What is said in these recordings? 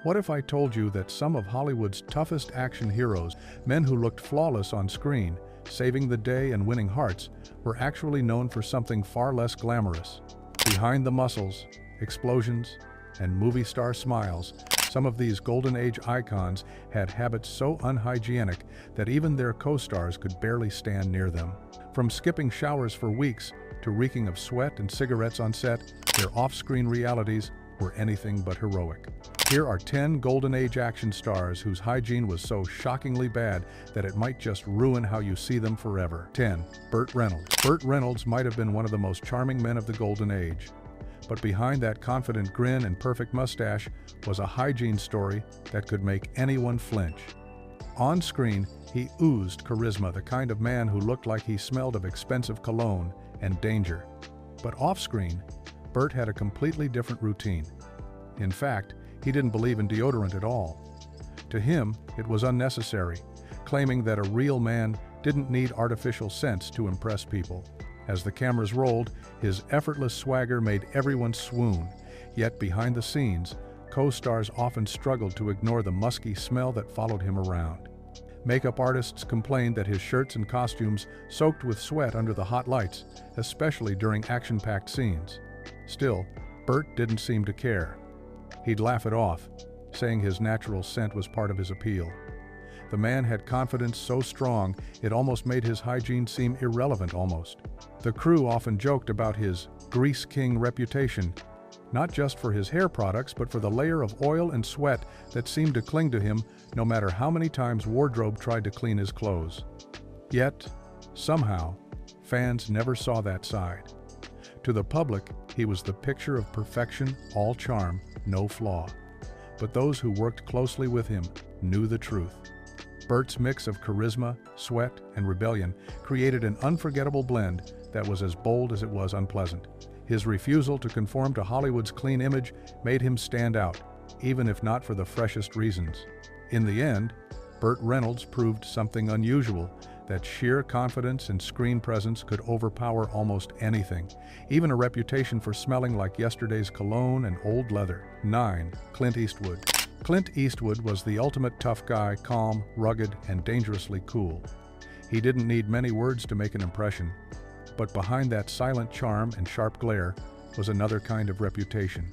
What if I told you that some of Hollywood's toughest action heroes, men who looked flawless on screen, saving the day and winning hearts, were actually known for something far less glamorous? Behind the muscles, explosions, and movie star smiles, some of these golden age icons had habits so unhygienic that even their co-stars could barely stand near them. From skipping showers for weeks to reeking of sweat and cigarettes on set, their off-screen realities were anything but heroic. Here are 10 golden age action stars whose hygiene was so shockingly bad that it might just ruin how you see them forever. 10. Burt Reynolds. Burt Reynolds might have been one of the most charming men of the golden age, but behind that confident grin and perfect mustache was a hygiene story that could make anyone flinch. On screen, he oozed charisma, the kind of man who looked like he smelled of expensive cologne and danger. But off-screen, Burt had a completely different routine. In fact, he didn't believe in deodorant at all. To him, it was unnecessary, claiming that a real man didn't need artificial scents to impress people. As the cameras rolled, his effortless swagger made everyone swoon, yet behind the scenes, co-stars often struggled to ignore the musky smell that followed him around. Makeup artists complained that his shirts and costumes soaked with sweat under the hot lights, especially during action-packed scenes. Still, Burt didn't seem to care. He'd laugh it off, saying his natural scent was part of his appeal. The man had confidence so strong it almost made his hygiene seem irrelevant almost. The crew often joked about his grease king reputation, not just for his hair products but for the layer of oil and sweat that seemed to cling to him no matter how many times wardrobe tried to clean his clothes. Yet, somehow, fans never saw that side. To the public, he was the picture of perfection, all charm, no flaw. But those who worked closely with him knew the truth. Burt's mix of charisma, sweat, and rebellion created an unforgettable blend that was as bold as it was unpleasant. His refusal to conform to Hollywood's clean image made him stand out, even if not for the freshest reasons. In the end, Burt Reynolds proved something unusual, that sheer confidence and screen presence could overpower almost anything, even a reputation for smelling like yesterday's cologne and old leather. 9. Clint Eastwood. Clint Eastwood was the ultimate tough guy, calm, rugged, and dangerously cool. He didn't need many words to make an impression, but behind that silent charm and sharp glare was another kind of reputation,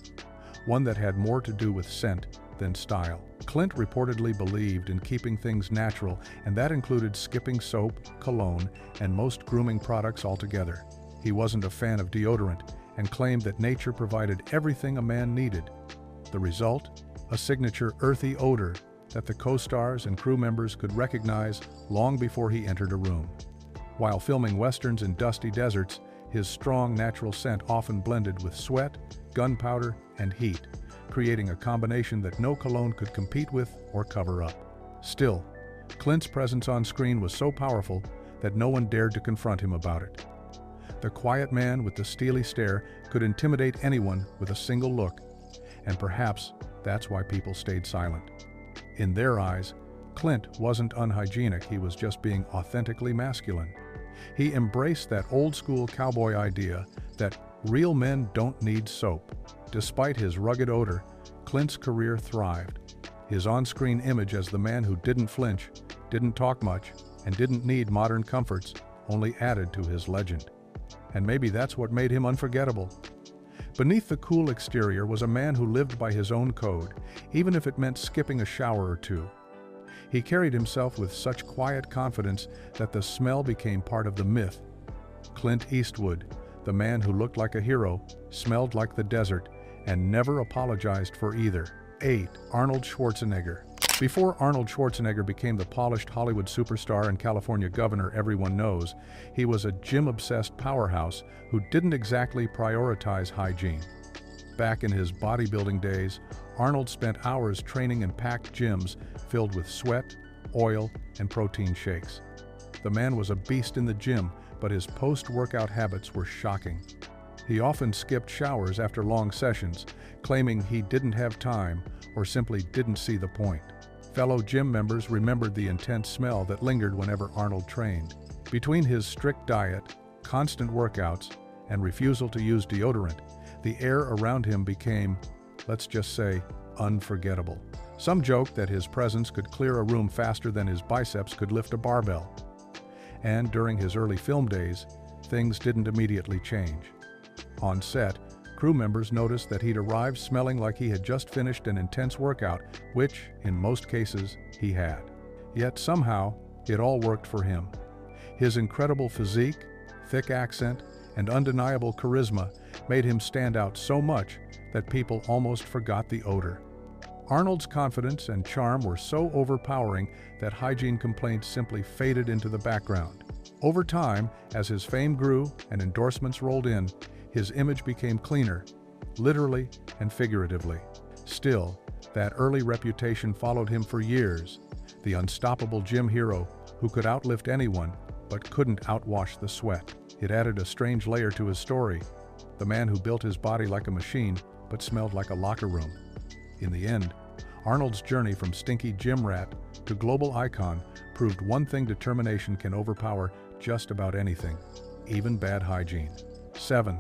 one that had more to do with scent than style. Clint reportedly believed in keeping things natural, and that included skipping soap, cologne, and most grooming products altogether. He wasn't a fan of deodorant and claimed that nature provided everything a man needed. The result? A signature earthy odor that the co-stars and crew members could recognize long before he entered a room. While filming westerns in dusty deserts, his strong natural scent often blended with sweat, gunpowder, and heat, creating a combination that no cologne could compete with or cover up. Still, Clint's presence on screen was so powerful that no one dared to confront him about it. The quiet man with the steely stare could intimidate anyone with a single look, and perhaps that's why people stayed silent. In their eyes, Clint wasn't unhygienic, he was just being authentically masculine. He embraced that old-school cowboy idea that real men don't need soap. Despite his rugged odor, Clint's career thrived. His on-screen image as the man who didn't flinch, didn't talk much, and didn't need modern comforts only added to his legend. And maybe that's what made him unforgettable. Beneath the cool exterior was a man who lived by his own code, even if it meant skipping a shower or two. He carried himself with such quiet confidence that the smell became part of the myth. Clint Eastwood, the man who looked like a hero, smelled like the desert, and never apologized for either. 8. Arnold Schwarzenegger. Before Arnold Schwarzenegger became the polished Hollywood superstar and California governor everyone knows, he was a gym-obsessed powerhouse who didn't exactly prioritize hygiene. Back in his bodybuilding days, Arnold spent hours training in packed gyms filled with sweat, oil, and protein shakes. The man was a beast in the gym, but his post-workout habits were shocking. He often skipped showers after long sessions, claiming he didn't have time or simply didn't see the point. Fellow gym members remembered the intense smell that lingered whenever Arnold trained. Between his strict diet, constant workouts, and refusal to use deodorant, the air around him became, let's just say, unforgettable. Some joked that his presence could clear a room faster than his biceps could lift a barbell. And during his early film days, things didn't immediately change. On set, crew members noticed that he'd arrived smelling like he had just finished an intense workout, which, in most cases, he had. Yet somehow, it all worked for him. His incredible physique, thick accent, and undeniable charisma made him stand out so much that people almost forgot the odor. Arnold's confidence and charm were so overpowering that hygiene complaints simply faded into the background. Over time, as his fame grew and endorsements rolled in, his image became cleaner, literally and figuratively. Still, that early reputation followed him for years, the unstoppable gym hero who could outlift anyone but couldn't outwash the sweat. It added a strange layer to his story, the man who built his body like a machine but smelled like a locker room. In the end, Arnold's journey from stinky gym rat to global icon proved one thing: determination can overpower just about anything, even bad hygiene. 7.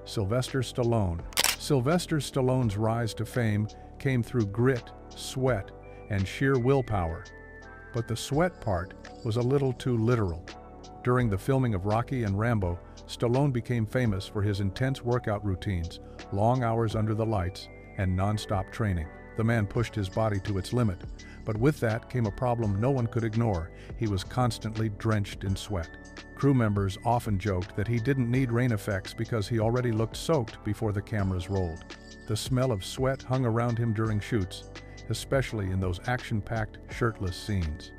Sylvester Stallone. Sylvester Stallone's rise to fame came through grit, sweat, and sheer willpower. But the sweat part was a little too literal. During the filming of Rocky and Rambo, Stallone became famous for his intense workout routines, long hours under the lights, and non-stop training. The man pushed his body to its limit, but with that came a problem no one could ignore: he was constantly drenched in sweat. Crew members often joked that he didn't need rain effects because he already looked soaked before the cameras rolled. The smell of sweat hung around him during shoots, especially in those action-packed, shirtless scenes.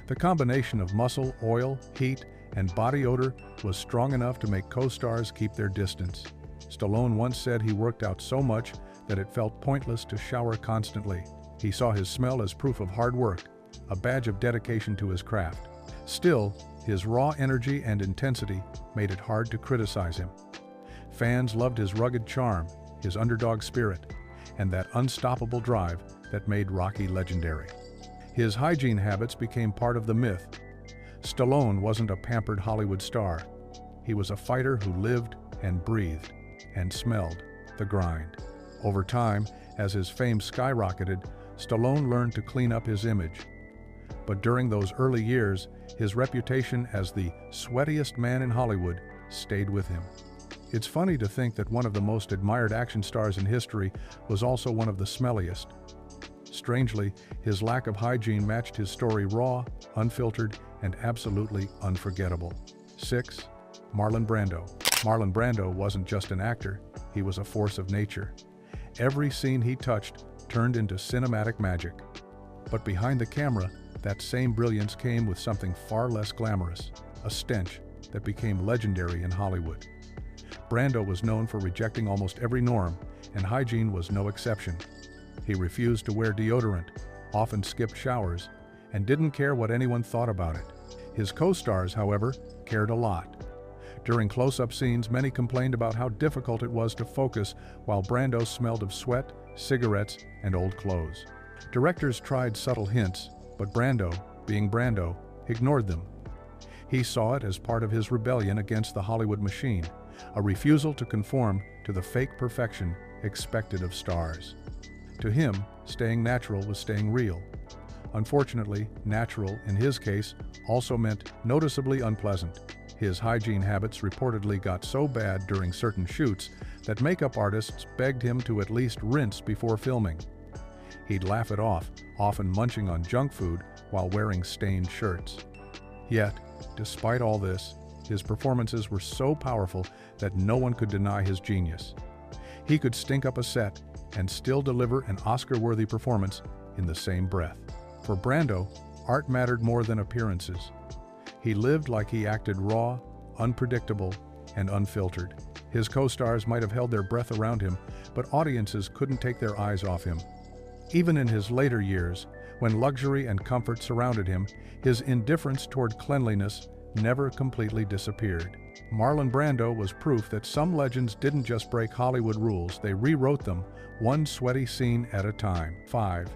The combination of muscle, oil, heat, and body odor was strong enough to make co-stars keep their distance. Stallone once said he worked out so much that it felt pointless to shower constantly. He saw his smell as proof of hard work, a badge of dedication to his craft. Still, his raw energy and intensity made it hard to criticize him. Fans loved his rugged charm, his underdog spirit, and that unstoppable drive that made Rocky legendary. His hygiene habits became part of the myth. Stallone wasn't a pampered Hollywood star. He was a fighter who lived and breathed and smelled the grind. Over time, as his fame skyrocketed, Stallone learned to clean up his image. But during those early years, his reputation as the sweatiest man in Hollywood stayed with him. It's funny to think that one of the most admired action stars in history was also one of the smelliest. Strangely, his lack of hygiene matched his story: raw, unfiltered, and absolutely unforgettable. 6. Marlon Brando. Marlon Brando wasn't just an actor, he was a force of nature. Every scene he touched turned into cinematic magic. But behind the camera, that same brilliance came with something far less glamorous: a stench that became legendary in Hollywood. Brando was known for rejecting almost every norm, and hygiene was no exception. He refused to wear deodorant, often skipped showers, and didn't care what anyone thought about it. His co-stars, however, cared a lot. During close-up scenes, many complained about how difficult it was to focus while Brando smelled of sweat, cigarettes, and old clothes. Directors tried subtle hints, but Brando, being Brando, ignored them. He saw it as part of his rebellion against the Hollywood machine, a refusal to conform to the fake perfection expected of stars. To him, staying natural was staying real. Unfortunately, natural, in his case, also meant noticeably unpleasant. His hygiene habits reportedly got so bad during certain shoots that makeup artists begged him to at least rinse before filming. He'd laugh it off, often munching on junk food while wearing stained shirts. Yet, despite all this, his performances were so powerful that no one could deny his genius. He could stink up a set and still deliver an Oscar-worthy performance in the same breath. For Brando, art mattered more than appearances. He lived like he acted: raw, unpredictable, and unfiltered. His co-stars might have held their breath around him, but audiences couldn't take their eyes off him. Even in his later years, when luxury and comfort surrounded him, his indifference toward cleanliness never completely disappeared. Marlon Brando was proof that some legends didn't just break Hollywood rules, they rewrote them, one sweaty scene at a time. 5.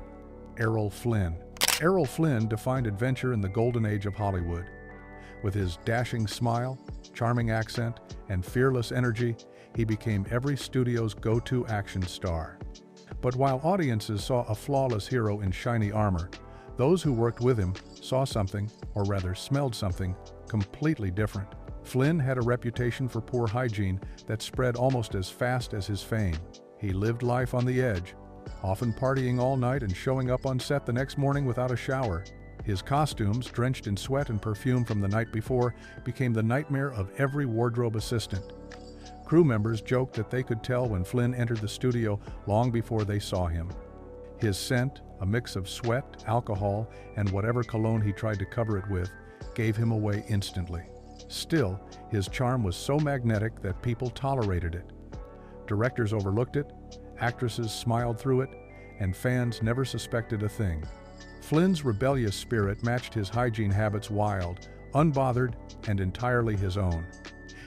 Errol Flynn. Errol Flynn defined adventure in the golden age of Hollywood. With his dashing smile, charming accent, and fearless energy, he became every studio's go-to action star. But while audiences saw a flawless hero in shiny armor, those who worked with him saw something, or rather smelled something, completely different. Flynn had a reputation for poor hygiene that spread almost as fast as his fame. He lived life on the edge, often partying all night and showing up on set the next morning without a shower. His costumes, drenched in sweat and perfume from the night before, became the nightmare of every wardrobe assistant. Crew members joked that they could tell when Flynn entered the studio long before they saw him. His scent, a mix of sweat, alcohol, and whatever cologne he tried to cover it with, gave him away instantly. Still, his charm was so magnetic that people tolerated it. Directors overlooked it, actresses smiled through it, and fans never suspected a thing. Flynn's rebellious spirit matched his hygiene habits, wild, unbothered, and entirely his own.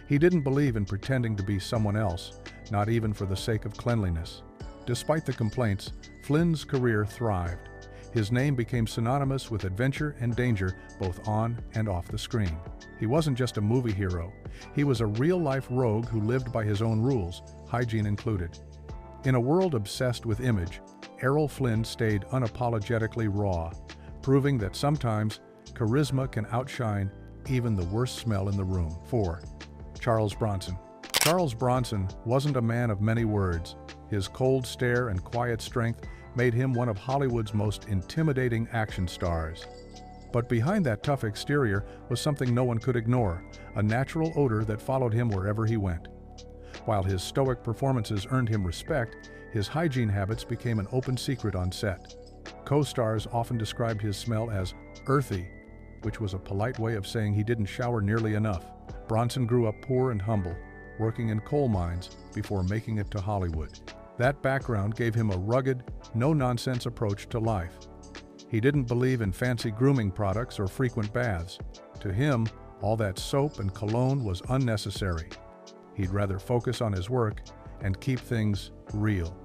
He didn't believe in pretending to be someone else, not even for the sake of cleanliness. Despite the complaints, Flynn's career thrived. His name became synonymous with adventure and danger both on and off the screen. He wasn't just a movie hero, he was a real-life rogue who lived by his own rules, hygiene included. In a world obsessed with image, Errol Flynn stayed unapologetically raw, proving that sometimes charisma can outshine even the worst smell in the room. 4. Charles Bronson. Charles Bronson wasn't a man of many words. His cold stare and quiet strength made him one of Hollywood's most intimidating action stars. But behind that tough exterior was something no one could ignore, a natural odor that followed him wherever he went. While his stoic performances earned him respect, his hygiene habits became an open secret on set. Co-stars often described his smell as earthy, which was a polite way of saying he didn't shower nearly enough. Bronson grew up poor and humble, working in coal mines before making it to Hollywood. That background gave him a rugged, no-nonsense approach to life. He didn't believe in fancy grooming products or frequent baths. To him, all that soap and cologne was unnecessary. He'd rather focus on his work and keep things real.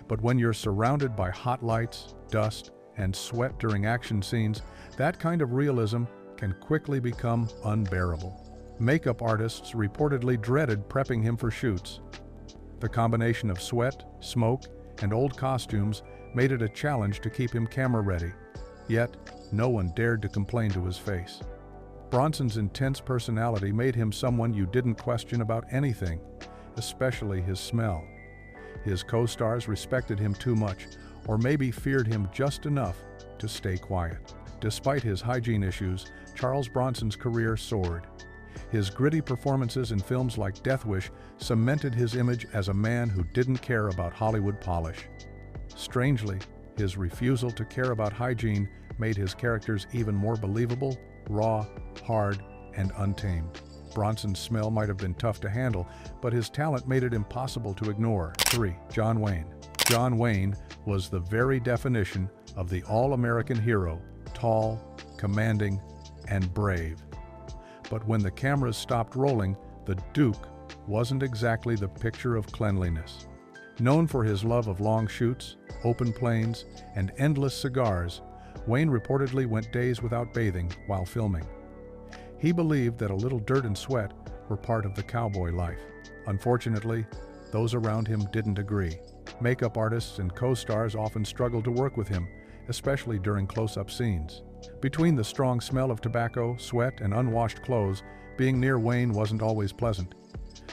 But when you're surrounded by hot lights, dust, and sweat during action scenes, that kind of realism can quickly become unbearable. Makeup artists reportedly dreaded prepping him for shoots. The combination of sweat, smoke, and old costumes made it a challenge to keep him camera-ready. Yet, no one dared to complain to his face. Bronson's intense personality made him someone you didn't question about anything, especially his smell. His co-stars respected him too much, or maybe feared him just enough to stay quiet. Despite his hygiene issues, Charles Bronson's career soared. His gritty performances in films like Death Wish cemented his image as a man who didn't care about Hollywood polish. Strangely, his refusal to care about hygiene made his characters even more believable, raw, hard, and untamed. Bronson's smell might have been tough to handle, but his talent made it impossible to ignore. 3. John Wayne. John Wayne was the very definition of the all-American hero, tall, commanding, and brave. But when the cameras stopped rolling, the Duke wasn't exactly the picture of cleanliness. Known for his love of long shoots, open planes, and endless cigars, Wayne reportedly went days without bathing while filming. He believed that a little dirt and sweat were part of the cowboy life. Unfortunately, those around him didn't agree. Makeup artists and co-stars often struggled to work with him, especially during close-up scenes. Between the strong smell of tobacco, sweat, and unwashed clothes, being near Wayne wasn't always pleasant.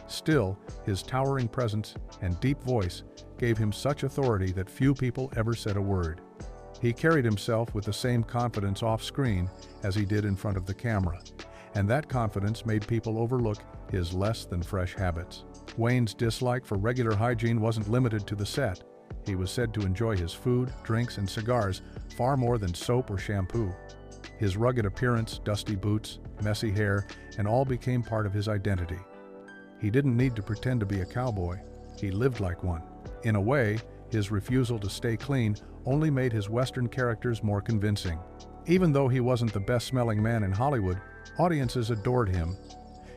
Still, his towering presence and deep voice gave him such authority that few people ever said a word. He carried himself with the same confidence off-screen as he did in front of the camera, and that confidence made people overlook his less-than-fresh habits. Wayne's dislike for regular hygiene wasn't limited to the set. He was said to enjoy his food, drinks, and cigars far more than soap or shampoo. His rugged appearance, dusty boots, messy hair, and all became part of his identity. He didn't need to pretend to be a cowboy. He lived like one. In a way, his refusal to stay clean only made his Western characters more convincing. Even though he wasn't the best-smelling man in Hollywood, audiences adored him.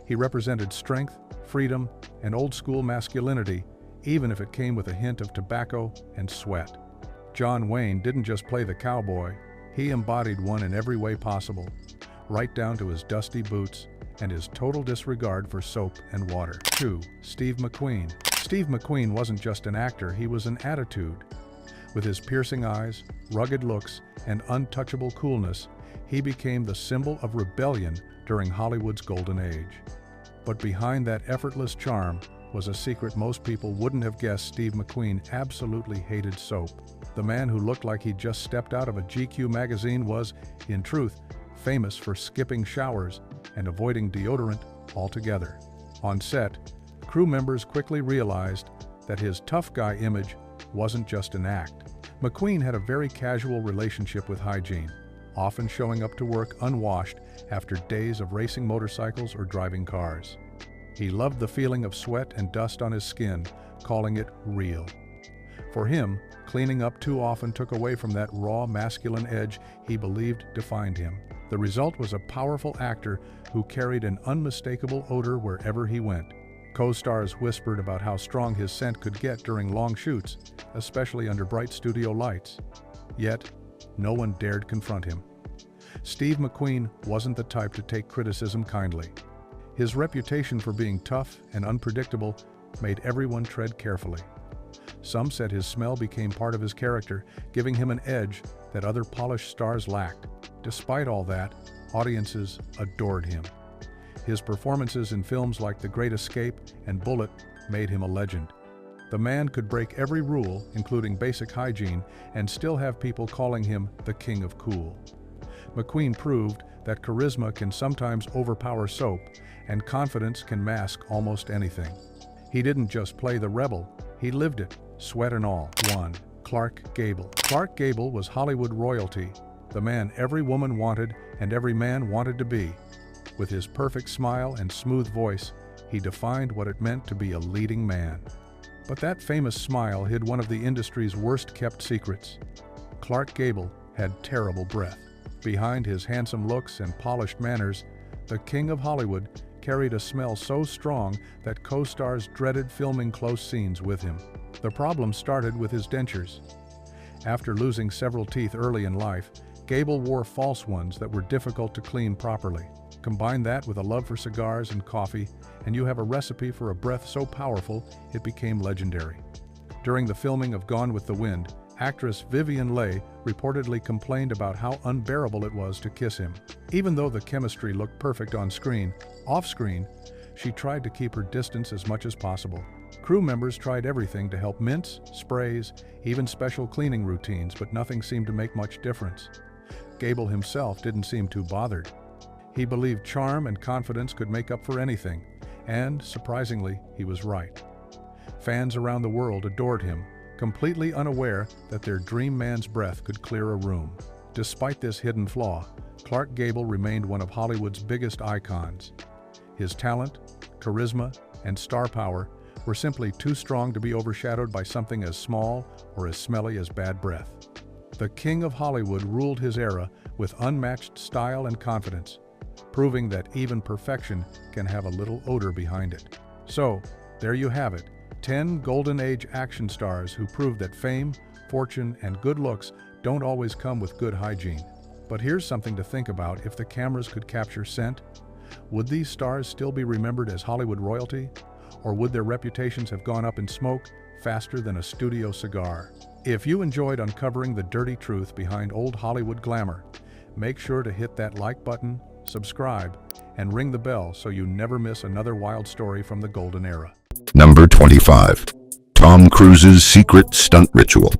He represented strength, freedom, and old-school masculinity, even if it came with a hint of tobacco and sweat. John Wayne didn't just play the cowboy, he embodied one in every way possible, right down to his dusty boots and his total disregard for soap and water. 2. Steve McQueen. Steve McQueen wasn't just an actor, he was an attitude. With his piercing eyes, rugged looks, and untouchable coolness, he became the symbol of rebellion during Hollywood's golden age. But behind that effortless charm was a secret most people wouldn't have guessed. Steve McQueen absolutely hated soap. The man who looked like he'd just stepped out of a GQ magazine was, in truth, famous for skipping showers and avoiding deodorant altogether. On set, crew members quickly realized that his tough guy image wasn't just an act. McQueen had a very casual relationship with hygiene, often showing up to work unwashed after days of racing motorcycles or driving cars. He loved the feeling of sweat and dust on his skin, calling it real. For him, cleaning up too often took away from that raw masculine edge he believed defined him. The result was a powerful actor who carried an unmistakable odor wherever he went. Co-stars whispered about how strong his scent could get during long shoots, especially under bright studio lights. Yet, no one dared confront him. Steve McQueen wasn't the type to take criticism kindly. His reputation for being tough and unpredictable made everyone tread carefully. Some said his smell became part of his character, giving him an edge that other polished stars lacked. Despite all that, audiences adored him. His performances in films like The Great Escape and Bullet made him a legend. The man could break every rule, including basic hygiene, and still have people calling him the King of Cool. McQueen proved that charisma can sometimes overpower soap, and confidence can mask almost anything. He didn't just play the rebel, he lived it, sweat and all. 1. Clark Gable. Clark Gable was Hollywood royalty, the man every woman wanted and every man wanted to be. With his perfect smile and smooth voice, he defined what it meant to be a leading man. But that famous smile hid one of the industry's worst-kept secrets. Clark Gable had terrible breath. Behind his handsome looks and polished manners, the King of Hollywood carried a smell so strong that co-stars dreaded filming close scenes with him. The problem started with his dentures. After losing several teeth early in life, Gable wore false ones that were difficult to clean properly. Combine that with a love for cigars and coffee, and you have a recipe for a breath so powerful it became legendary. During the filming of Gone with the Wind, actress Vivien Leigh reportedly complained about how unbearable it was to kiss him. Even though the chemistry looked perfect on screen, off-screen, she tried to keep her distance as much as possible. Crew members tried everything to help: mints, sprays, even special cleaning routines, but nothing seemed to make much difference. Gable himself didn't seem too bothered. He believed charm and confidence could make up for anything, and, surprisingly, he was right. Fans around the world adored him, completely unaware that their dream man's breath could clear a room. Despite this hidden flaw, Clark Gable remained one of Hollywood's biggest icons. His talent, charisma, and star power were simply too strong to be overshadowed by something as small or as smelly as bad breath. The King of Hollywood ruled his era with unmatched style and confidence, proving that even perfection can have a little odor behind it. So, there you have it, 10 Golden Age action stars who proved that fame, fortune, and good looks don't always come with good hygiene. But here's something to think about: if the cameras could capture scent, would these stars still be remembered as Hollywood royalty? Or would their reputations have gone up in smoke faster than a studio cigar? If you enjoyed uncovering the dirty truth behind old Hollywood glamour, make sure to hit that like button, subscribe, and ring the bell so you never miss another wild story from the golden era. Number 25. Tom Cruise's secret stunt ritual.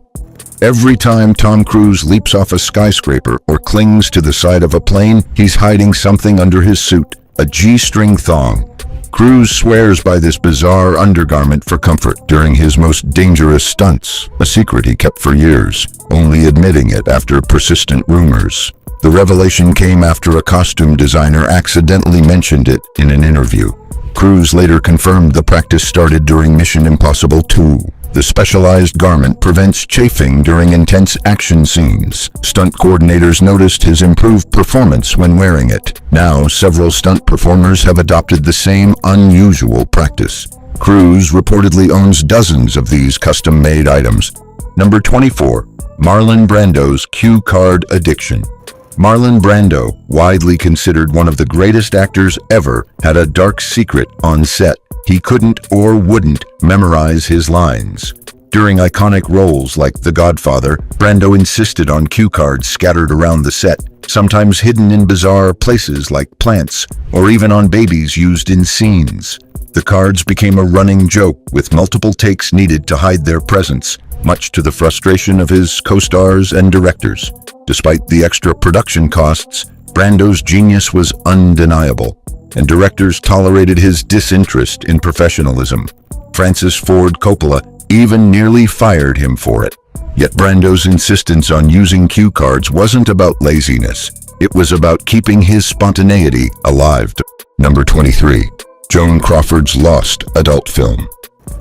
Every time Tom Cruise leaps off a skyscraper or clings to the side of a plane, he's hiding something under his suit, a G-string thong. Cruise swears by this bizarre undergarment for comfort during his most dangerous stunts, a secret he kept for years, only admitting it after persistent rumors. The revelation came after a costume designer accidentally mentioned it in an interview. Cruise later confirmed the practice started during Mission Impossible 2. The specialized garment prevents chafing during intense action scenes. Stunt coordinators noticed his improved performance when wearing it. Now, several stunt performers have adopted the same unusual practice. Cruise reportedly owns dozens of these custom-made items. Number 24. Marlon Brando's cue card addiction. Marlon Brando, widely considered one of the greatest actors ever, had a dark secret on set. He couldn't or wouldn't memorize his lines. During iconic roles like The Godfather, Brando insisted on cue cards scattered around the set, sometimes hidden in bizarre places like plants, or even on babies used in scenes. The cards became a running joke, with multiple takes needed to hide their presence, much to the frustration of his co-stars and directors. Despite the extra production costs, Brando's genius was undeniable, and directors tolerated his disinterest in professionalism. Francis Ford Coppola even nearly fired him for it. Yet Brando's insistence on using cue cards wasn't about laziness. It was about keeping his spontaneity alive. Number 23. Joan Crawford's lost adult film.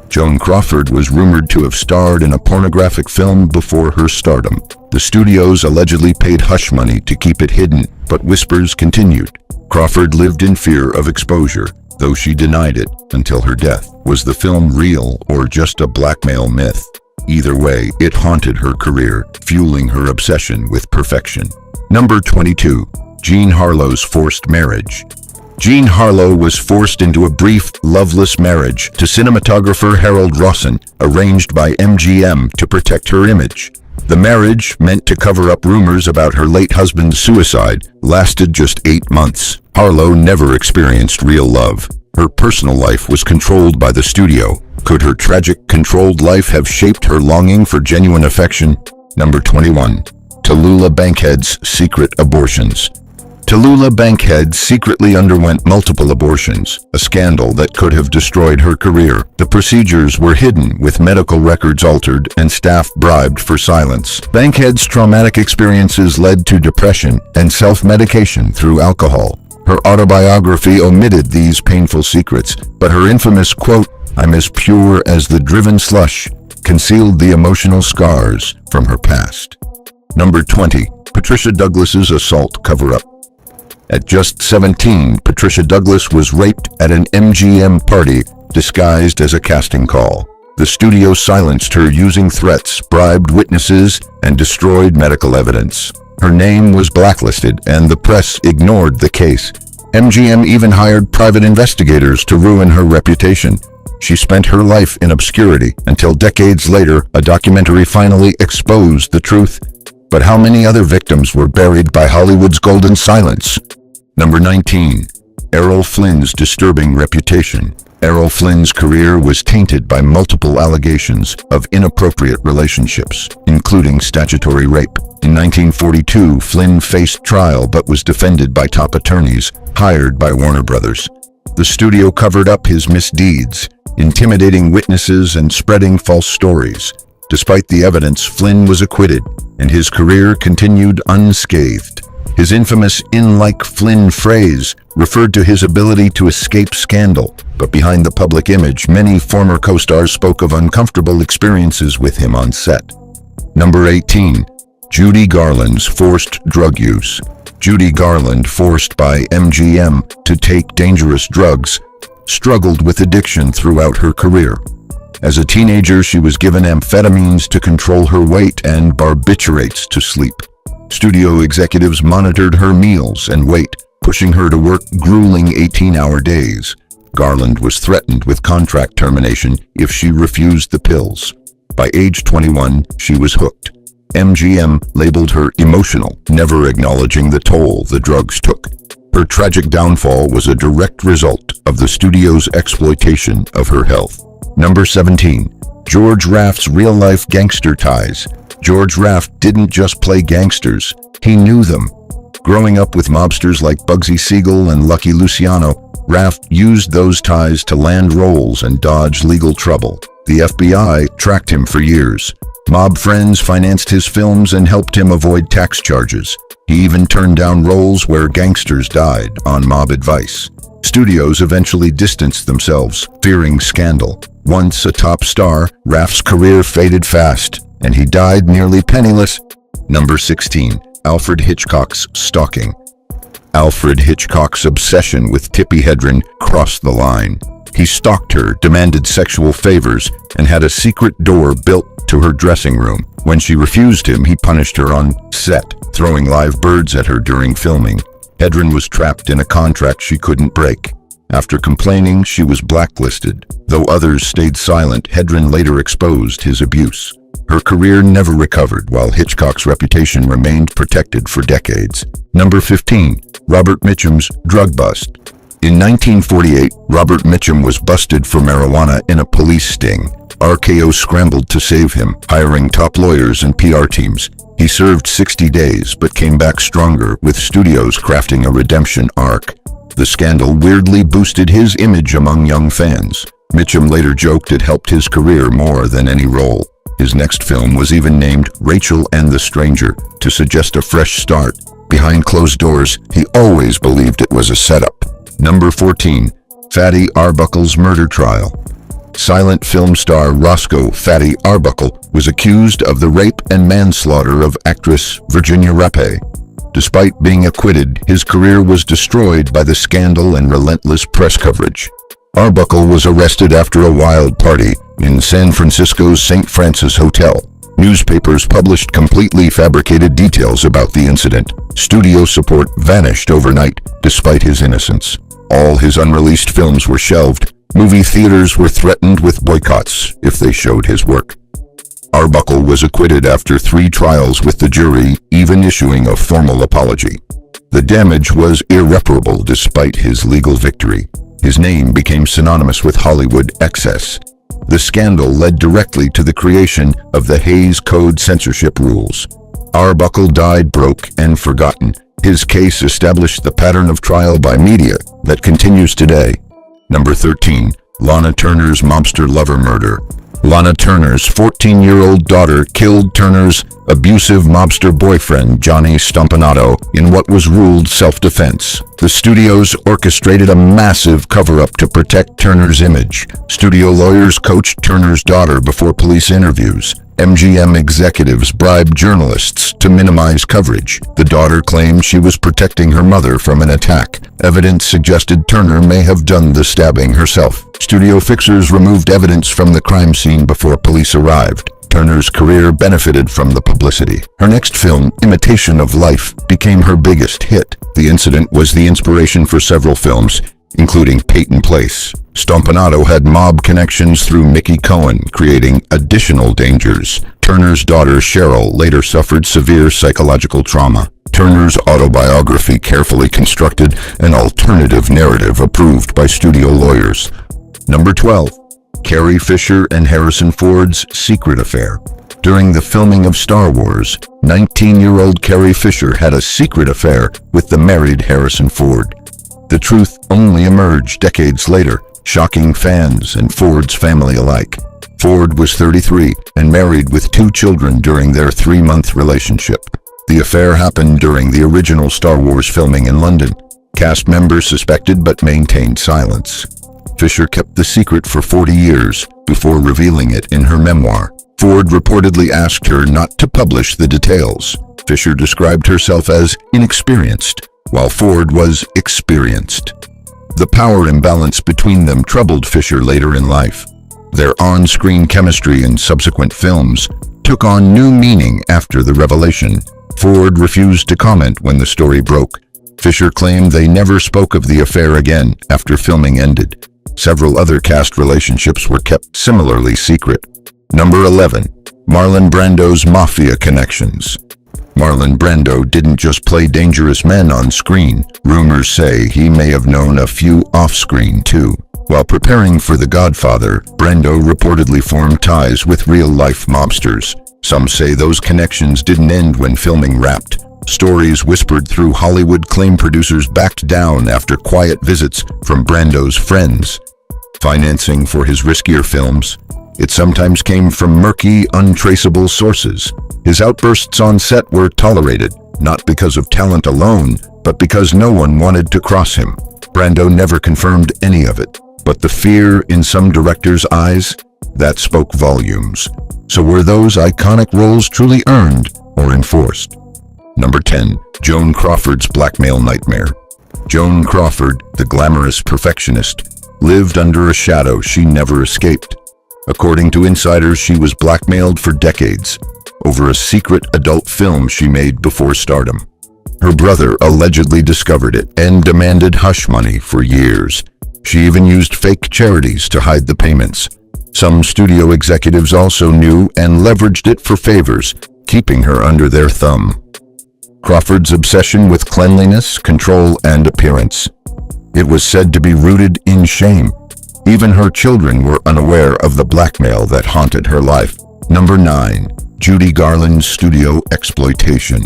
Joan Crawford was rumored to have starred in a pornographic film before her stardom. The studios allegedly paid hush money to keep it hidden, but whispers continued. Crawford lived in fear of exposure, though she denied it until her death. Was the film real or just a blackmail myth? Either way, it haunted her career, fueling her obsession with perfection. Number 22. Jean Harlow's forced marriage. Jean Harlow was forced into a brief, loveless marriage to cinematographer Harold Rawson, arranged by MGM to protect her image. The marriage, meant to cover up rumors about her late husband's suicide, lasted just 8 months. Harlow never experienced real love. Her personal life was controlled by the studio. Could her tragic, controlled life have shaped her longing for genuine affection? Number 21. Tallulah Bankhead's secret abortions. Tallulah Bankhead secretly underwent multiple abortions, a scandal that could have destroyed her career. The procedures were hidden, with medical records altered and staff bribed for silence. Bankhead's traumatic experiences led to depression and self-medication through alcohol. Her autobiography omitted these painful secrets, but her infamous quote, "I'm as pure as the driven slush," concealed the emotional scars from her past. Number 20. Patricia Douglas's assault cover-up. At just 17, Patricia Douglas was raped at an MGM party disguised as a casting call. The studio silenced her using threats, bribed witnesses, and destroyed medical evidence. Her name was blacklisted, and the press ignored the case. MGM even hired private investigators to ruin her reputation. She spent her life in obscurity until decades later, a documentary finally exposed the truth. But how many other victims were buried by Hollywood's golden silence? Number 19. Errol Flynn's disturbing reputation. Errol Flynn's career was tainted by multiple allegations of inappropriate relationships, including statutory rape. In 1942, Flynn faced trial but was defended by top attorneys hired by Warner Brothers. The studio covered up his misdeeds, intimidating witnesses and spreading false stories. Despite the evidence, Flynn was acquitted, and his career continued unscathed. His infamous "in like Flynn" phrase referred to his ability to escape scandal, but behind the public image, many former co-stars spoke of uncomfortable experiences with him on set. Number 18. Judy Garland's forced drug use. Judy Garland, forced by MGM to take dangerous drugs, struggled with addiction throughout her career. As a teenager, she was given amphetamines to control her weight and barbiturates to sleep. Studio executives monitored her meals and weight, pushing her to work grueling 18-hour days. Garland was threatened with contract termination if she refused the pills. By age 21, she was hooked. MGM labeled her emotional, never acknowledging the toll the drugs took. Her tragic downfall was a direct result of the studio's exploitation of her health. Number 17. George Raft's real-life gangster ties. George Raft didn't just play gangsters, he knew them. Growing up with mobsters like Bugsy Siegel and Lucky Luciano, Raft used those ties to land roles and dodge legal trouble. The FBI tracked him for years. Mob friends financed his films and helped him avoid tax charges. He even turned down roles where gangsters died on mob advice. Studios eventually distanced themselves, fearing scandal. Once a top star, Raft's career faded fast, and he died nearly penniless. Number 16. Alfred Hitchcock's stalking. Alfred Hitchcock's obsession with Tippi Hedren crossed the line. He stalked her, demanded sexual favors, and had a secret door built to her dressing room. When she refused him, he punished her on set, throwing live birds at her during filming. Hedren was trapped in a contract she couldn't break. After complaining, she was blacklisted. Though others stayed silent, Hedren later exposed his abuse. Her career never recovered, while Hitchcock's reputation remained protected for decades. Number 15. Robert Mitchum's drug bust. In 1948, Robert Mitchum was busted for marijuana in a police sting. RKO scrambled to save him, hiring top lawyers and PR teams. He served 60 days, but came back stronger, with studios crafting a redemption arc. The scandal weirdly boosted his image among young fans. Mitchum later joked it helped his career more than any role. His next film was even named Rachel and the Stranger, to suggest a fresh start. Behind closed doors, he always believed it was a setup. Number 14. Fatty Arbuckle's murder trial. Silent film star Roscoe "Fatty" Arbuckle was accused of the rape and manslaughter of actress Virginia Rappe. Despite being acquitted, his career was destroyed by the scandal and relentless press coverage. Arbuckle was arrested after a wild party in San Francisco's St. Francis Hotel. Newspapers published completely fabricated details about the incident. Studio support vanished overnight, despite his innocence. All his unreleased films were shelved. Movie theaters were threatened with boycotts if they showed his work. Arbuckle was acquitted after 3 trials, with the jury even issuing a formal apology. The damage was irreparable despite his legal victory. His name became synonymous with Hollywood excess. The scandal led directly to the creation of the Hays Code censorship rules. Arbuckle died broke and forgotten. His case established the pattern of trial by media that continues today. Number 13. Lana Turner's mobster lover murder. Lana Turner's 14-year-old daughter killed Turner's abusive mobster boyfriend, Johnny Stompanato, in what was ruled self-defense. The studios orchestrated a massive cover-up to protect Turner's image. Studio lawyers coached Turner's daughter before police interviews. MGM executives bribed journalists to minimize coverage. The daughter claimed she was protecting her mother from an attack. Evidence suggested Turner may have done the stabbing herself. Studio fixers removed evidence from the crime scene before police arrived. Turner's career benefited from the publicity. Her next film, Imitation of Life, became her biggest hit. The incident was the inspiration for several films, including Peyton Place. Stompanato had mob connections through Mickey Cohen, creating additional dangers. Turner's daughter, Cheryl, later suffered severe psychological trauma. Turner's autobiography carefully constructed an alternative narrative approved by studio lawyers. Number 12. Carrie Fisher and Harrison Ford's secret affair. During the filming of Star Wars, 19-year-old Carrie Fisher had a secret affair with the married Harrison Ford. The truth only emerged decades later, shocking fans and Ford's family alike. Ford was 33 and married with 2 children during their 3-month relationship. The affair happened during the original Star Wars filming in London. Cast members suspected but maintained silence. Fisher kept the secret for 40 years before revealing it in her memoir. Ford reportedly asked her not to publish the details. Fisher described herself as inexperienced, while Ford was experienced. The power imbalance between them troubled Fisher later in life. Their on-screen chemistry in subsequent films took on new meaning after the revelation. Ford refused to comment when the story broke. Fisher claimed they never spoke of the affair again after filming ended. Several other cast relationships were kept similarly secret. Number 11. Marlon Brando's mafia connections. Marlon Brando didn't just play dangerous men on screen. Rumors say he may have known a few off-screen too. While preparing for The Godfather, Brando reportedly formed ties with real-life mobsters. Some say those connections didn't end when filming wrapped. Stories whispered through Hollywood claim producers backed down after quiet visits from Brando's friends. Financing for his riskier films, it sometimes came from murky, untraceable sources. His outbursts on set were tolerated, not because of talent alone, but because no one wanted to cross him. Brando never confirmed any of it, but the fear in some directors' eyes, that spoke volumes. So were those iconic roles truly earned or enforced? Number 10. Joan Crawford's blackmail nightmare. Joan Crawford, the glamorous perfectionist, lived under a shadow she never escaped. According to insiders, she was blackmailed for decades over a secret adult film she made before stardom. Her brother allegedly discovered it and demanded hush money for years. She even used fake charities to hide the payments. Some studio executives also knew and leveraged it for favors, keeping her under their thumb. Crawford's obsession with cleanliness, control, and appearance. It was said to be rooted in shame. Even her children were unaware of the blackmail that haunted her life. Number 9. Judy Garland's studio exploitation.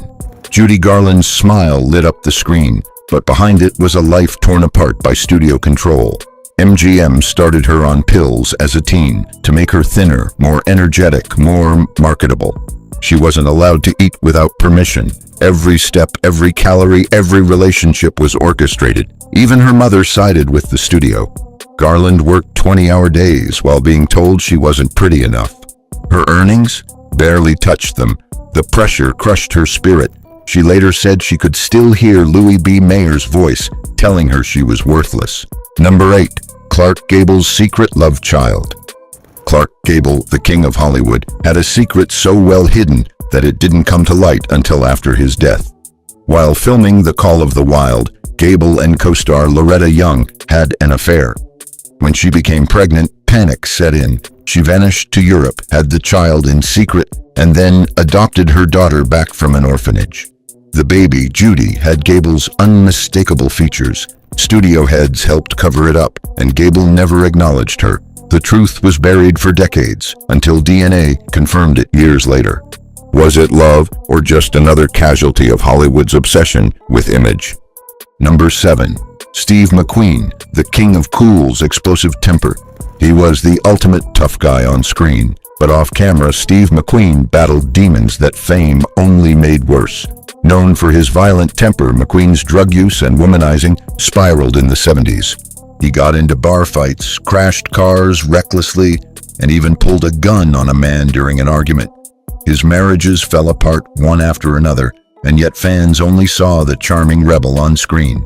Judy Garland's smile lit up the screen, but behind it was a life torn apart by studio control. MGM started her on pills as a teen to make her thinner, more energetic, more marketable. She wasn't allowed to eat without permission. Every step, every calorie, every relationship was orchestrated. Even her mother sided with the studio. Garland worked 20-hour days while being told she wasn't pretty enough. Her earnings barely touched them. The pressure crushed her spirit. She later said she could still hear Louis B. Mayer's voice telling her she was worthless. Number 8. Clark Gable's secret love child. Clark Gable, the king of Hollywood, had a secret so well hidden that it didn't come to light until after his death. While filming The Call of the Wild, Gable and co-star Loretta Young had an affair. When she became pregnant, panic set in. She vanished to Europe, had the child in secret, and then adopted her daughter back from an orphanage. The baby, Judy, had Gable's unmistakable features. Studio heads helped cover it up, and Gable never acknowledged her. The truth was buried for decades, until DNA confirmed it years later. Was it love, or just another casualty of Hollywood's obsession with image? Number 7. Steve McQueen, the king of cool's explosive temper. He was the ultimate tough guy on screen, but off camera, Steve McQueen battled demons that fame only made worse. Known for his violent temper, McQueen's drug use and womanizing spiraled in the 70s. He got into bar fights, crashed cars recklessly, and even pulled a gun on a man during an argument. His marriages fell apart one after another, and yet fans only saw the charming rebel on screen.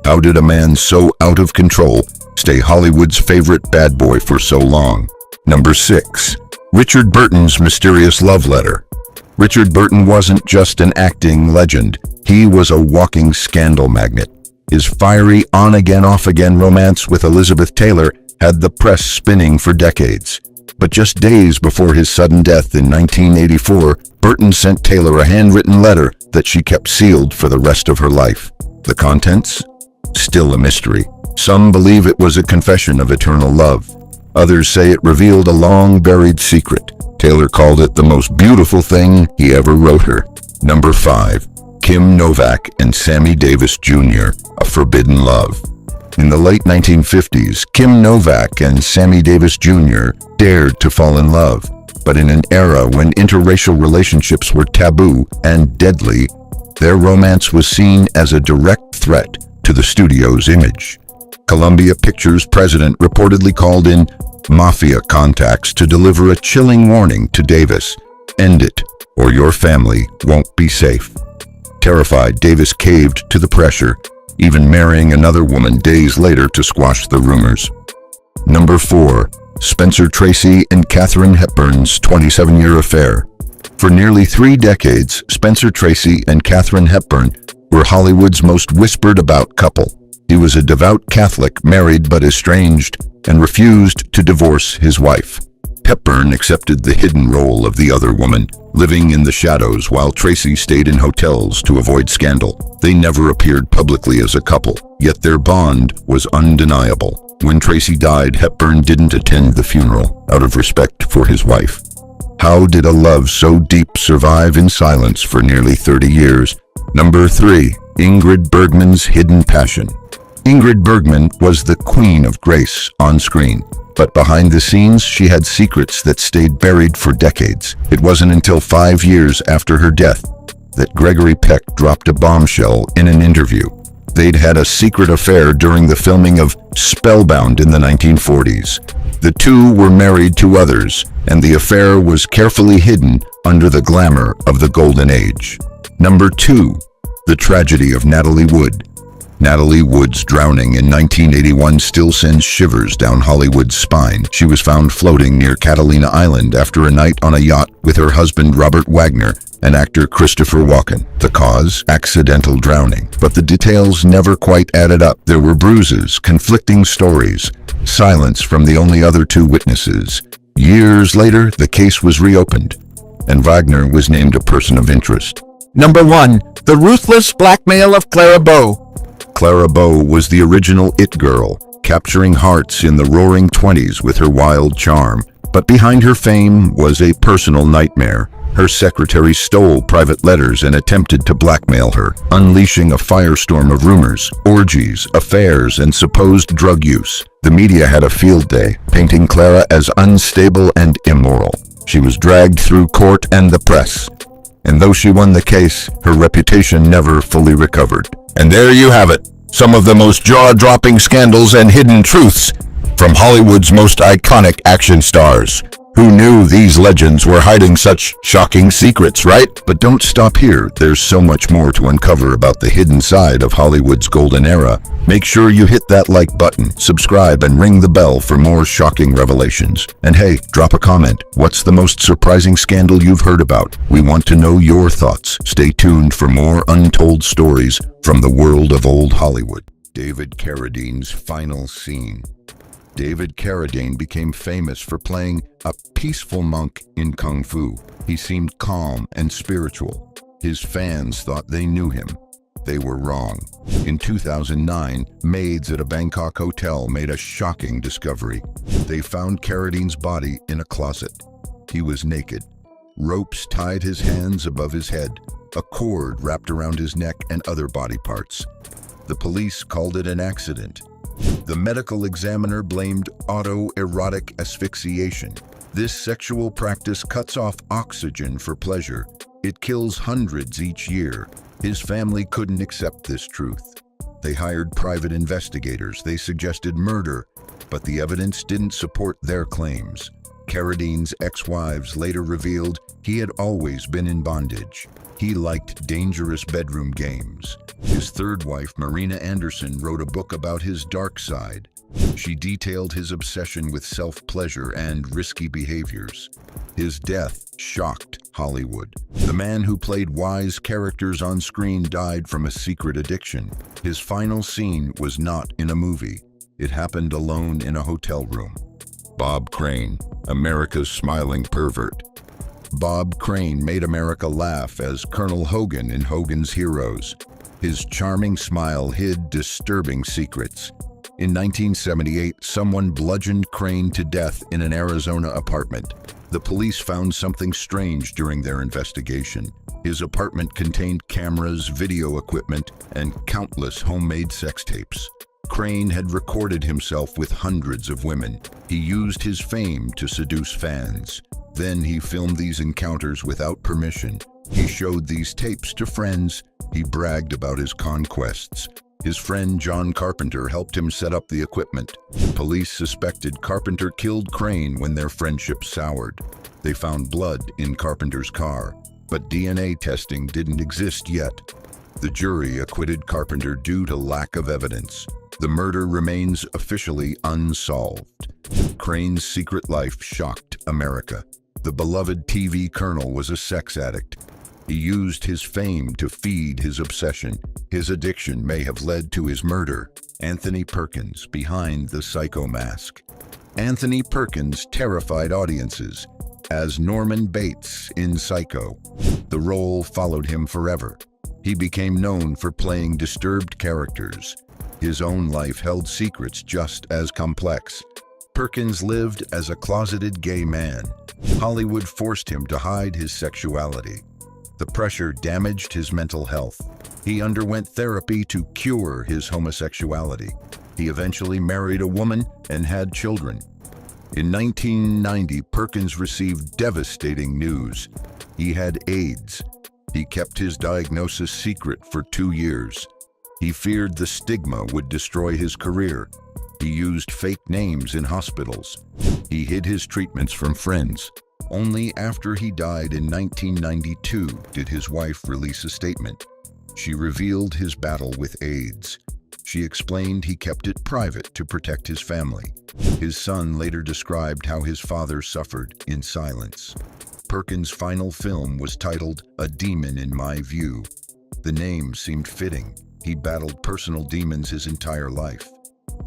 How did a man so out of control stay Hollywood's favorite bad boy for so long? Number 6. Richard Burton's mysterious love letter. Richard Burton wasn't just an acting legend. He was a walking scandal magnet. His fiery on-again, off-again romance with Elizabeth Taylor had the press spinning for decades. But just days before his sudden death in 1984, Burton sent Taylor a handwritten letter that she kept sealed for the rest of her life. The contents? Still a mystery. Some believe it was a confession of eternal love. Others say it revealed a long-buried secret. Taylor called it the most beautiful thing he ever wrote her. Number 5. Kim Novak and Sammy Davis Jr., A Forbidden Love. In the late 1950s, Kim Novak and Sammy Davis Jr. dared to fall in love. But in an era when interracial relationships were taboo and deadly, their romance was seen as a direct threat to the studio's image. Columbia Pictures president reportedly called in mafia contacts to deliver a chilling warning to Davis: "End it, or your family won't be safe." Terrified, Davis caved to the pressure, even marrying another woman days later to squash the rumors. Number 4. Spencer Tracy and Katharine Hepburn's 27-year affair. For nearly 3 decades, Spencer Tracy and Katharine Hepburn were Hollywood's most whispered-about couple. He was a devout Catholic, married but estranged, and refused to divorce his wife. Hepburn accepted the hidden role of the other woman, living in the shadows while Tracy stayed in hotels to avoid scandal. They never appeared publicly as a couple, yet their bond was undeniable. When Tracy died, Hepburn didn't attend the funeral, out of respect for his wife. How did a love so deep survive in silence for nearly 30 years? Number 3. Ingrid Bergman's hidden passion. Ingrid Bergman was the queen of grace on screen, but behind the scenes she had secrets that stayed buried for decades. It wasn't until 5 years after her death that Gregory Peck dropped a bombshell in an interview. They'd had a secret affair during the filming of Spellbound in the 1940s. The two were married to others, and the affair was carefully hidden under the glamour of the Golden Age. Number 2. The Tragedy of Natalie Wood. Natalie Wood's drowning in 1981 still sends shivers down Hollywood's spine. She was found floating near Catalina Island after a night on a yacht with her husband Robert Wagner and actor Christopher Walken. The cause? Accidental drowning. But the details never quite added up. There were bruises, conflicting stories, silence from the only other two witnesses. Years later, the case was reopened, and Wagner was named a person of interest. Number 1. The Ruthless Blackmail of Clara Bow. Clara Bow was the original it girl, capturing hearts in the roaring 20s with her wild charm. But behind her fame was a personal nightmare. Her secretary stole private letters and attempted to blackmail her, unleashing a firestorm of rumors, orgies, affairs, and supposed drug use. The media had a field day, painting Clara as unstable and immoral. She was dragged through court and the press, and though she won the case, her reputation never fully recovered. And there you have it, some of the most jaw-dropping scandals and hidden truths from Hollywood's most iconic action stars. Who knew these legends were hiding such shocking secrets, right? But don't stop here. There's so much more to uncover about the hidden side of Hollywood's golden era. Make sure you hit that like button, subscribe, and ring the bell for more shocking revelations. And hey, drop a comment. What's the most surprising scandal you've heard about? We want to know your thoughts. Stay tuned for more untold stories from the world of old Hollywood. David Carradine's final scene. David Carradine became famous for playing a peaceful monk in Kung Fu. He seemed calm and spiritual. His fans thought they knew him. They were wrong. In 2009, maids at a Bangkok hotel made a shocking discovery. They found Carradine's body in a closet. He was naked. Ropes tied his hands above his head, a cord wrapped around his neck and other body parts. The police called it an accident. The medical examiner blamed autoerotic asphyxiation. This sexual practice cuts off oxygen for pleasure. It kills hundreds each year. His family couldn't accept this truth. They hired private investigators. They suggested murder, but the evidence didn't support their claims. Carradine's ex-wives later revealed he had always been in bondage. He liked dangerous bedroom games. His third wife, Marina Anderson, wrote a book about his dark side. She detailed his obsession with self-pleasure and risky behaviors. His death shocked Hollywood. The man who played wise characters on screen died from a secret addiction. His final scene was not in a movie. It happened alone in a hotel room. Bob Crane, America's smiling pervert. Bob Crane made America laugh as Colonel Hogan in Hogan's Heroes. His charming smile hid disturbing secrets. In 1978, someone bludgeoned Crane to death in an Arizona apartment. The police found something strange during their investigation. His apartment contained cameras, video equipment, and countless homemade sex tapes. Crane had recorded himself with hundreds of women. He used his fame to seduce fans. Then he filmed these encounters without permission. He showed these tapes to friends. He bragged about his conquests. His friend John Carpenter helped him set up the equipment. Police suspected Carpenter killed Crane when their friendship soured. They found blood in Carpenter's car, but DNA testing didn't exist yet. The jury acquitted Carpenter due to lack of evidence. The murder remains officially unsolved. Crane's secret life shocked America. The beloved TV colonel was a sex addict. He used his fame to feed his obsession. His addiction may have led to his murder. Anthony Perkins behind the psycho mask. Anthony Perkins terrified audiences as Norman Bates in Psycho. The role followed him forever. He became known for playing disturbed characters. His own life held secrets just as complex. Perkins lived as a closeted gay man. Hollywood forced him to hide his sexuality. The pressure damaged his mental health. He underwent therapy to cure his homosexuality. He eventually married a woman and had children. In 1990, Perkins received devastating news. He had AIDS. He kept his diagnosis secret for 2 years. He feared the stigma would destroy his career. He used fake names in hospitals. He hid his treatments from friends. Only after he died in 1992 did his wife release a statement. She revealed his battle with AIDS. She explained he kept it private to protect his family. His son later described how his father suffered in silence. Perkins' final film was titled A Demon in My View. The name seemed fitting. He battled personal demons his entire life.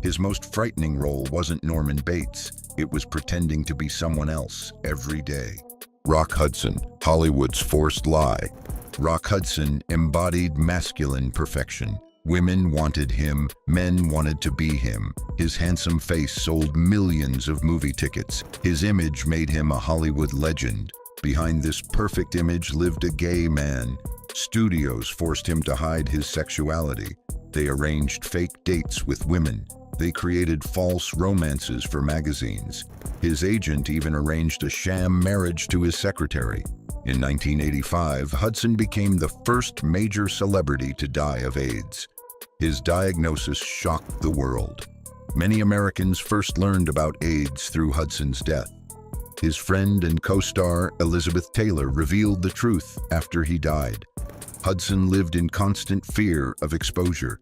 His most frightening role wasn't Norman Bates. It was pretending to be someone else every day. Rock Hudson, Hollywood's forced lie. Rock Hudson embodied masculine perfection. Women wanted him, men wanted to be him. His handsome face sold millions of movie tickets. His image made him a Hollywood legend. Behind this perfect image lived a gay man. Studios forced him to hide his sexuality. They arranged fake dates with women. They created false romances for magazines. His agent even arranged a sham marriage to his secretary. In 1985, Hudson became the first major celebrity to die of AIDS. His diagnosis shocked the world. Many Americans first learned about AIDS through Hudson's death. His friend and co-star Elizabeth Taylor revealed the truth after he died. Hudson lived in constant fear of exposure.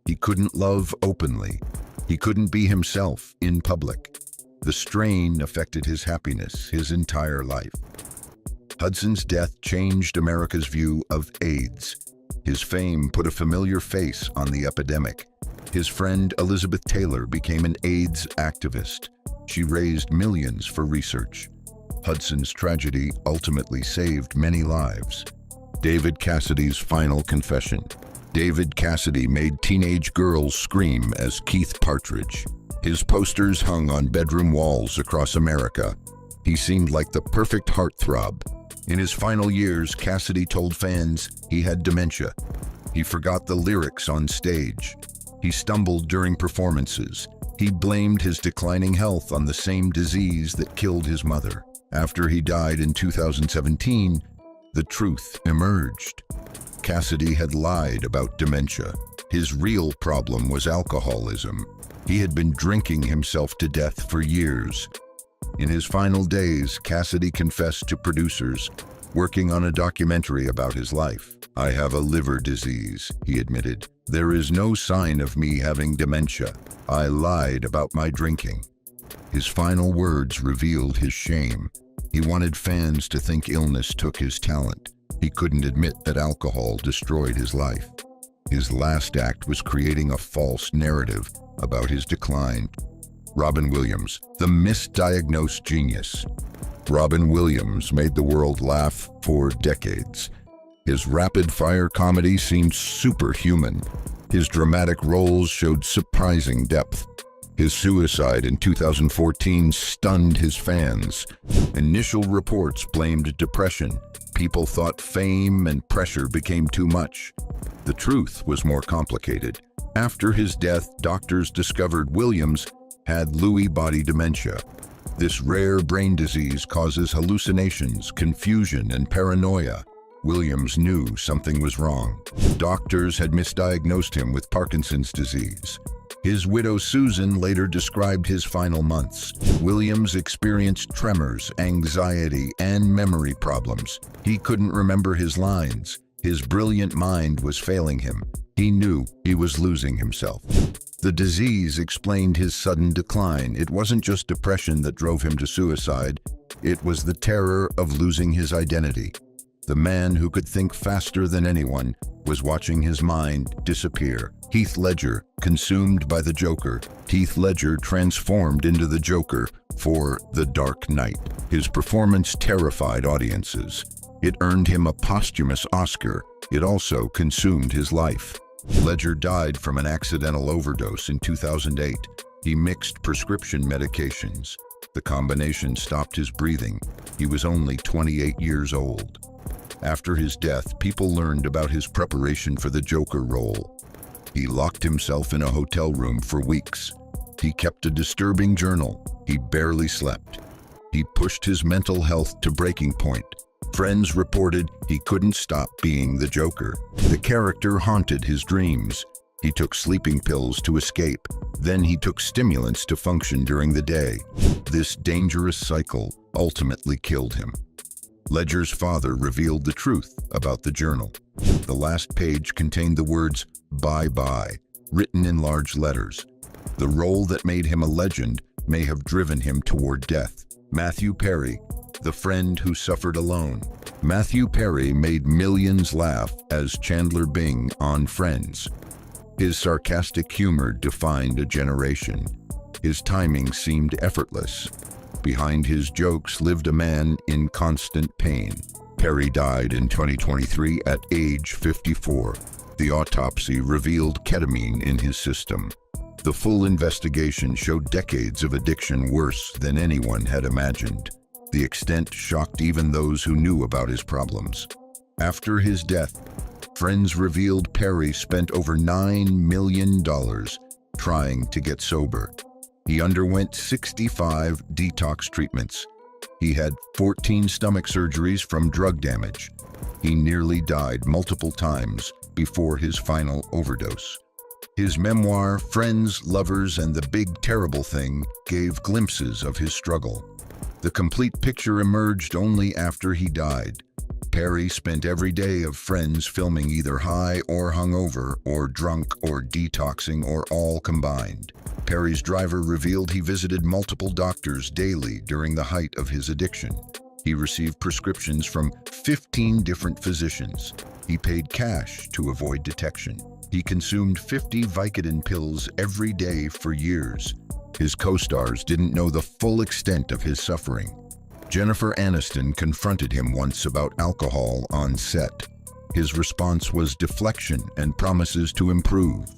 He couldn't love openly. He couldn't be himself in public. The strain affected his happiness his entire life. Hudson's death changed America's view of AIDS. His fame put a familiar face on the epidemic. His friend Elizabeth Taylor became an AIDS activist. She raised millions for research. Hudson's tragedy ultimately saved many lives. David Cassidy's final confession. David Cassidy made teenage girls scream as Keith Partridge. His posters hung on bedroom walls across America. He seemed like the perfect heartthrob. In his final years, Cassidy told fans he had dementia. He forgot the lyrics on stage. He stumbled during performances. He blamed his declining health on the same disease that killed his mother. After he died in 2017, the truth emerged. Cassidy had lied about dementia. His real problem was alcoholism. He had been drinking himself to death for years. In his final days, Cassidy confessed to producers working on a documentary about his life. "I have a liver disease," he admitted. "There is no sign of me having dementia. I lied about my drinking." His final words revealed his shame. He wanted fans to think illness took his talent. He couldn't admit that alcohol destroyed his life. His last act was creating a false narrative about his decline. Robin Williams, the misdiagnosed genius. Robin Williams made the world laugh for decades. His rapid-fire comedy seemed superhuman. His dramatic roles showed surprising depth. His suicide in 2014 stunned his fans. Initial reports blamed depression. People thought fame and pressure became too much. The truth was more complicated. After his death, doctors discovered Williams had Lewy body dementia. This rare brain disease causes hallucinations, confusion, and paranoia. Williams knew something was wrong. Doctors had misdiagnosed him with Parkinson's disease. His widow Susan later described his final months. Williams experienced tremors, anxiety, and memory problems. He couldn't remember his lines. His brilliant mind was failing him. He knew he was losing himself. The disease explained his sudden decline. It wasn't just depression that drove him to suicide. It was the terror of losing his identity. The man who could think faster than anyone was watching his mind disappear. Heath Ledger, consumed by the Joker. Heath Ledger transformed into the Joker for The Dark Knight. His performance terrified audiences. It earned him a posthumous Oscar. It also consumed his life. Ledger died from an accidental overdose in 2008. He mixed prescription medications. The combination stopped his breathing. He was only 28 years old. After his death, people learned about his preparation for the Joker role. He locked himself in a hotel room for weeks. He kept a disturbing journal. He barely slept. He pushed his mental health to breaking point. Friends reported he couldn't stop being the Joker. The character haunted his dreams. He took sleeping pills to escape. Then he took stimulants to function during the day. This dangerous cycle ultimately killed him. Ledger's father revealed the truth about the journal. The last page contained the words, "Bye-bye." written in large letters. The role that made him a legend may have driven him toward death. Matthew Perry, the friend who suffered alone. Matthew Perry made millions laugh as Chandler Bing on Friends. His sarcastic humor defined a generation. His timing seemed effortless. Behind his jokes lived a man in constant pain. Perry died in 2023 at age 54. The autopsy revealed ketamine in his system. The full investigation showed decades of addiction worse than anyone had imagined. The extent shocked even those who knew about his problems. After his death, friends revealed Perry spent over $9 million trying to get sober. He underwent 65 detox treatments. He had 14 stomach surgeries from drug damage. He nearly died multiple times before his final overdose. His memoir, Friends, Lovers, and the Big Terrible Thing, gave glimpses of his struggle. The complete picture emerged only after he died. Perry spent every day of Friends filming either high or hungover, or drunk or detoxing, or all combined. Perry's driver revealed he visited multiple doctors daily during the height of his addiction. He received prescriptions from 15 different physicians. He paid cash to avoid detection. He consumed 50 Vicodin pills every day for years. His co-stars didn't know the full extent of his suffering. Jennifer Aniston confronted him once about alcohol on set. His response was deflection and promises to improve.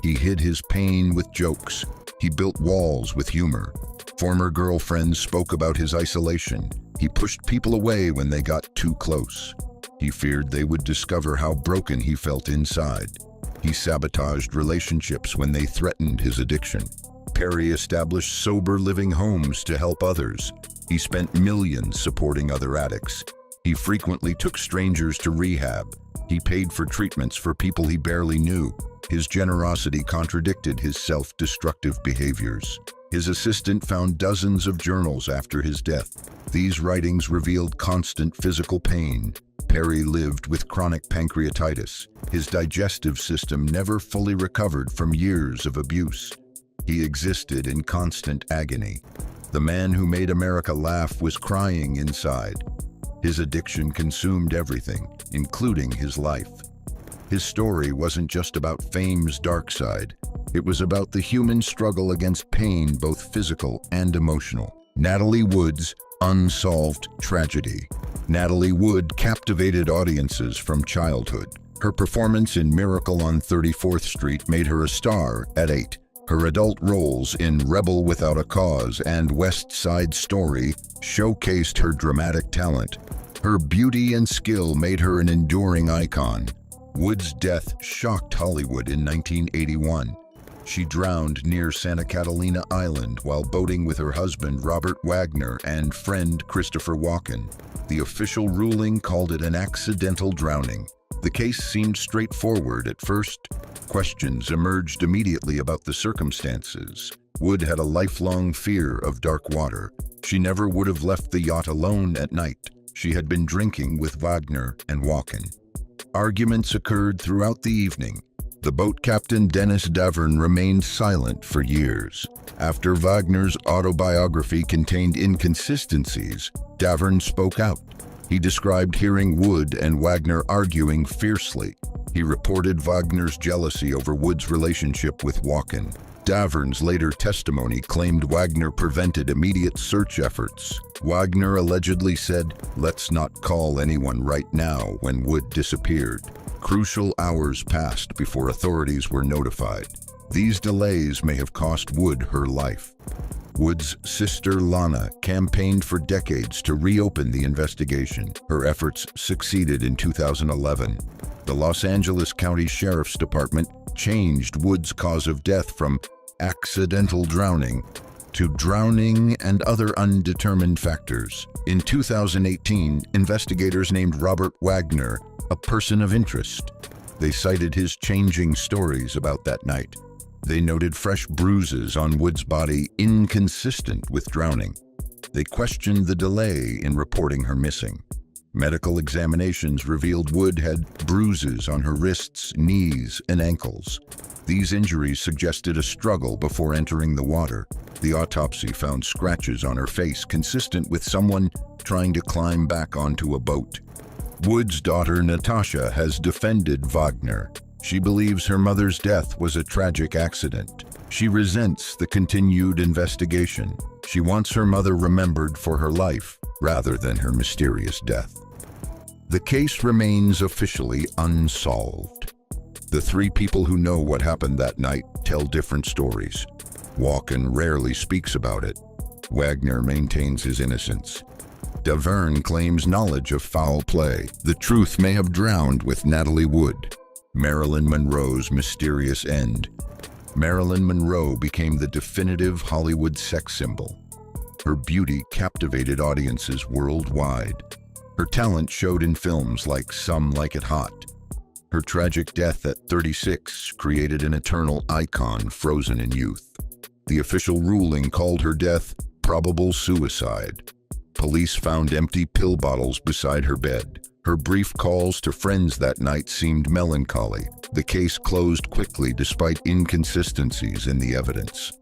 He hid his pain with jokes. He built walls with humor. Former girlfriends spoke about his isolation. He pushed people away when they got too close. He feared they would discover how broken he felt inside. He sabotaged relationships when they threatened his addiction. Perry established sober living homes to help others. He spent millions supporting other addicts. He frequently took strangers to rehab. He paid for treatments for people he barely knew. His generosity contradicted his self-destructive behaviors. His assistant found dozens of journals after his death. These writings revealed constant physical pain. Perry lived with chronic pancreatitis. His digestive system never fully recovered from years of abuse. He existed in constant agony. The man who made America laugh was crying inside. His addiction consumed everything, including his life. His story wasn't just about fame's dark side. It was about the human struggle against pain, both physical and emotional. Natalie Wood's unsolved tragedy. Natalie Wood captivated audiences from childhood. Her performance in Miracle on 34th Street made her a star at 8. Her adult roles in Rebel Without a Cause and West Side Story showcased her dramatic talent. Her beauty and skill made her an enduring icon. Wood's death shocked Hollywood in 1981. She drowned near Santa Catalina Island while boating with her husband Robert Wagner and friend Christopher Walken. The official ruling called it an accidental drowning. The case seemed straightforward at first. Questions emerged immediately about the circumstances. Wood had a lifelong fear of dark water. She never would have left the yacht alone at night. She had been drinking with Wagner and Walken. Arguments occurred throughout the evening. The boat captain Dennis Davern remained silent for years. After Wagner's autobiography contained inconsistencies, Davern spoke out. He described hearing Wood and Wagner arguing fiercely. He reported Wagner's jealousy over Wood's relationship with Walken. Davern's later testimony claimed Wagner prevented immediate search efforts. Wagner allegedly said, "Let's not call anyone right now," when Wood disappeared. Crucial hours passed before authorities were notified. These delays may have cost Wood her life. Wood's sister Lana campaigned for decades to reopen the investigation. Her efforts succeeded in 2011. The Los Angeles County Sheriff's Department changed Wood's cause of death from accidental drowning to drowning and other undetermined factors. In 2018, investigators named Robert Wagner a person of interest. They cited his changing stories about that night. They noted fresh bruises on Wood's body inconsistent with drowning. They questioned the delay in reporting her missing. Medical examinations revealed Wood had bruises on her wrists, knees, and ankles. These injuries suggested a struggle before entering the water. The autopsy found scratches on her face consistent with someone trying to climb back onto a boat. Wood's daughter, Natasha, has defended Wagner. She believes her mother's death was a tragic accident. She resents the continued investigation. She wants her mother remembered for her life rather than her mysterious death. The case remains officially unsolved. The three people who know what happened that night tell different stories. Walken rarely speaks about it. Wagner maintains his innocence. Davern claims knowledge of foul play. The truth may have drowned with Natalie Wood. Marilyn Monroe's mysterious end. Marilyn Monroe became the definitive Hollywood sex symbol. Her beauty captivated audiences worldwide. Her talent showed in films like Some Like It Hot. Her tragic death at 36 created an eternal icon frozen in youth. The official ruling called her death probable suicide. Police found empty pill bottles beside her bed. Her brief calls to friends that night seemed melancholy. The case closed quickly despite inconsistencies in the evidence.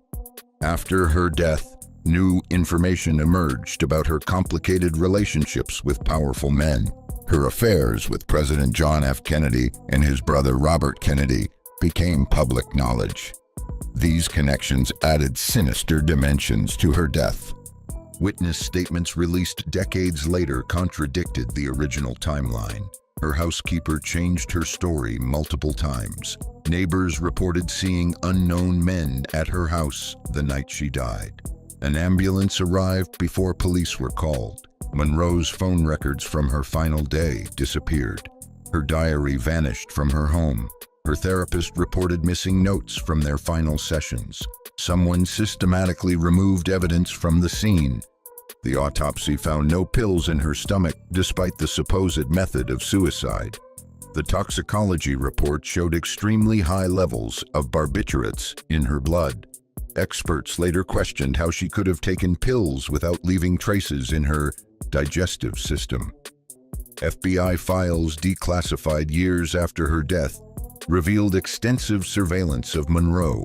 After her death, new information emerged about her complicated relationships with powerful men. Her affairs with President John F. Kennedy and his brother Robert Kennedy became public knowledge. These connections added sinister dimensions to her death. Witness statements released decades later contradicted the original timeline. Her housekeeper changed her story multiple times. Neighbors reported seeing unknown men at her house the night she died. An ambulance arrived before police were called. Monroe's phone records from her final day disappeared. Her diary vanished from her home. Her therapist reported missing notes from their final sessions. Someone systematically removed evidence from the scene. The autopsy found no pills in her stomach, despite the supposed method of suicide. The toxicology report showed extremely high levels of barbiturates in her blood. Experts later questioned how she could have taken pills without leaving traces in her digestive system. FBI files declassified years after her death revealed extensive surveillance of Monroe.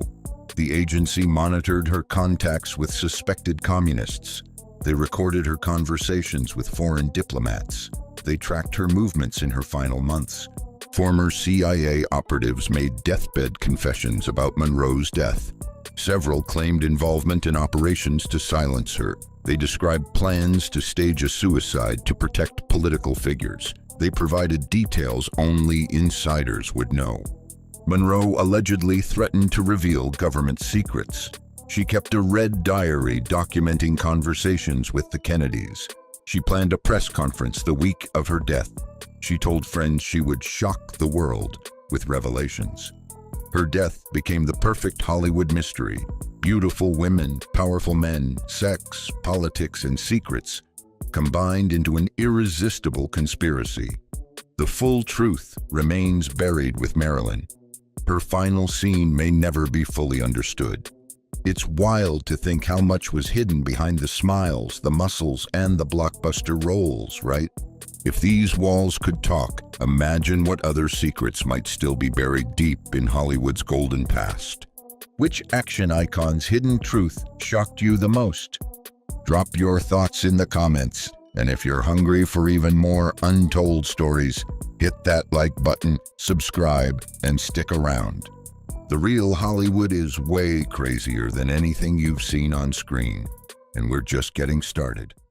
The agency monitored her contacts with suspected communists. They recorded her conversations with foreign diplomats. They tracked her movements in her final months. Former CIA operatives made deathbed confessions about Monroe's death. Several claimed involvement in operations to silence her. They described plans to stage a suicide to protect political figures. They provided details only insiders would know. Monroe allegedly threatened to reveal government secrets. She kept a red diary documenting conversations with the Kennedys. She planned a press conference the week of her death. She told friends she would shock the world with revelations. Her death became the perfect Hollywood mystery. Beautiful women, powerful men, sex, politics, and secrets combined into an irresistible conspiracy. The full truth remains buried with Marilyn. Her final scene may never be fully understood. It's wild to think how much was hidden behind the smiles, the muscles, and the blockbuster roles, right? If these walls could talk, imagine what other secrets might still be buried deep in Hollywood's golden past. Which action icon's hidden truth shocked you the most? Drop your thoughts in the comments, and if you're hungry for even more untold stories, hit that like button, subscribe, and stick around. The real Hollywood is way crazier than anything you've seen on screen, and we're just getting started.